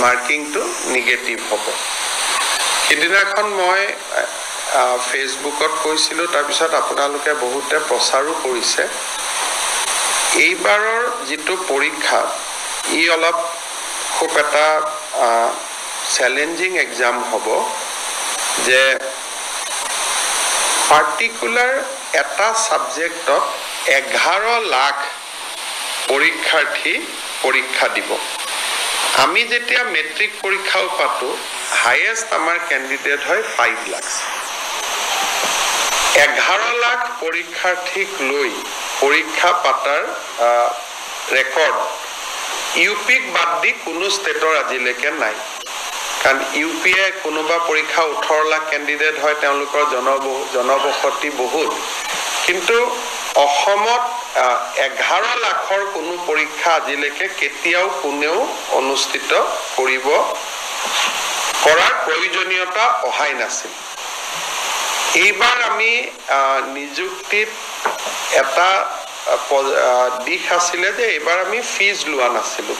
মাৰ্কিংটো negative হ'ব সেইদিনাখন মই ফেচবুকত কৈছিলোঁ তাৰপিছত আপোনালোকে বহুতে প্ৰচাৰো কৰিছে এইবাৰৰ যিটো পৰীক্ষা ই অলপ খুব এটা চ্যালেঞ্জিং এক্সাম হ'ব যে পাৰ্টিকুলাৰ এটা সাবজেক্টত 11 লাখ পৰীক্ষাৰ্থী পৰীক্ষা দিব আমি যেতিয়া মেট্ৰিক পৰীক্ষাও পাতো হাইয়েষ্ট আমাৰ ক্যান্ডিডেট হয় 5 লাখ 11 লাখ পৰীক্ষাৰ্থীক লৈ পৰীক্ষা পাতাৰ ৰেকৰ্ড ইউপিক বাদ দি কোনো ষ্টেটৰ আজিলৈকে নাই কাৰণ ইউপিএ কোনোবা পৰীক্ষা 18 লাখ ক্যান্ডিডেট হয় তেওঁলোকৰ জনবসতি বহুত কিন্তু অসমত 11 লাখৰ কোনো পৰীক্ষা আজিলৈকে কেতিয়াও কোনেও অনুষ্ঠিত কৰাৰ প্ৰয়োজনীয়তা অহাই নাছিল এইবাৰ আমি নিযুক্তিত এটা দিশ আছিলে যে এইবাৰ আমি ফিজ লোৱা নাছিলো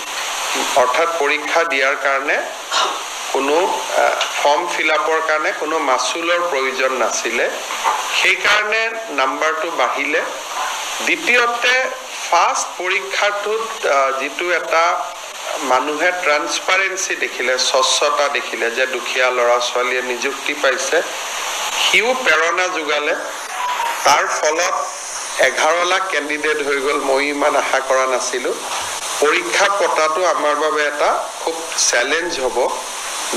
অৰ্থাৎ পৰীক্ষা দিয়াৰ কাৰণে কোনো ফৰ্ম ফিলআপৰ কাৰণে কোনো মাসুলৰ প্ৰয়োজন নাছিলে সেই কাৰণে নাম্বাৰটো বাঢ়িলে দ্বিতীয়তে ফাৰ্স্ট পৰীক্ষাটোত যেটো এটা মানুহে ট্ৰান্সপাৰেন্সি দেখিলে স্বচ্ছতা দেখিলে যে দুখীয়া লৰা ছোৱালীয়ে নিযুক্তি পাইছে হিউ প্ৰেৰণা যোগালে তাৰ ফলত 11 লাখ ক্যান্ডিডেট হৈ গল মই ইমান আশা কৰা নাছিলো পৰীক্ষা পতাটো আমাৰ বাবে এটা খুব চ্যালেঞ্জ হ'ব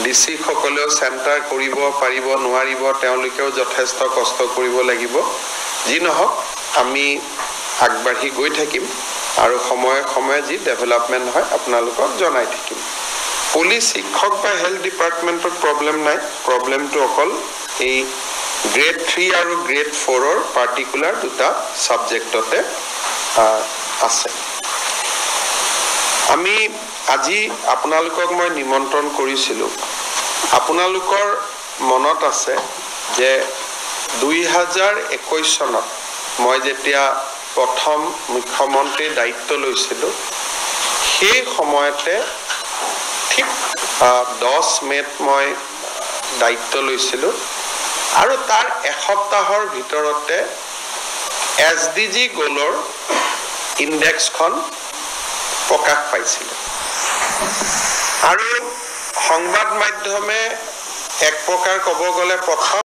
ডিসি সকলেও সেন্টাৰ কৰিব পাৰিব নোৱাৰিব তেওঁলোকেও যথেষ্ট কষ্ট কৰিব লাগিব যি নহওক আমি আগবাঢ়ি গৈ থাকিম আৰু সময়ে সময়ে যি ডেভেলপমেন্ট হয় আপোনালোকক জনাই থাকিম পুলিশ শিক্ষক বা হেলথ ডিপাৰ্টমেন্টৰ প্ৰবলেম নাই প্ৰবলেমটো অকল এই গ্ৰেড 3 আৰু গ্ৰেড 4 ৰ পাৰ্টিকুলাৰ দুটা সাবজেক্টতে আছে আমি আজি আপোনালোকক মই নিমন্ত্ৰণ কৰিছিলো আপোনালোকৰ মনত আছে যে 2021 চনত মই যেতিয়া প্ৰথম মুখ্যমন্ত্ৰীৰ দায়িত্ব লৈছিলো সেই সময়তে ঠিক 10 মেত মই দায়িত্ব লৈছিলো আৰু তাৰ এসপ্তাহৰ ভিতৰতে এসডিজি গোলৰ ইনডেক্সখন প্ৰকাশ পাইছিল আৰু সংবাদ মাধ্যমে এক প্ৰকাৰ ক'ব গলে প্ৰথম